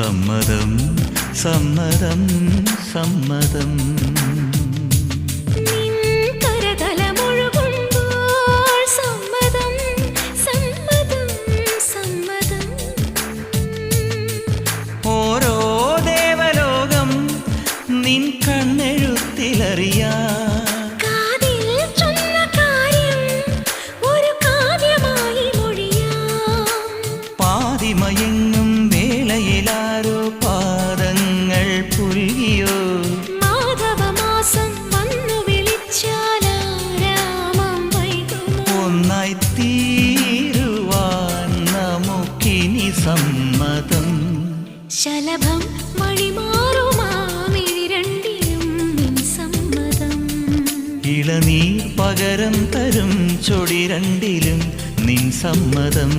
സമ്മതം സമ്മതം സമ്മതം. ഓരോ ദേവലോകം നിൻ കണ്ണെഴുത്തിലറിയാ. പാതിമയങ്ങും വേളയിലാരോ പാദങ്ങൾ പുൽകിയോ. മാധവമാസം വന്നു വിളിച്ചാലാരാമം വൈകുമോ. ഒന്നായി തീരുവാൻ നമുക്കിനി സമ്മതം. ശലഭം വഴിമാറുമാമിരണ്ടിലും നിൻ സമ്മതം. ഇളനീർ പകരം തരും ചൊടി രണ്ടിലും നിൻ സമ്മതം.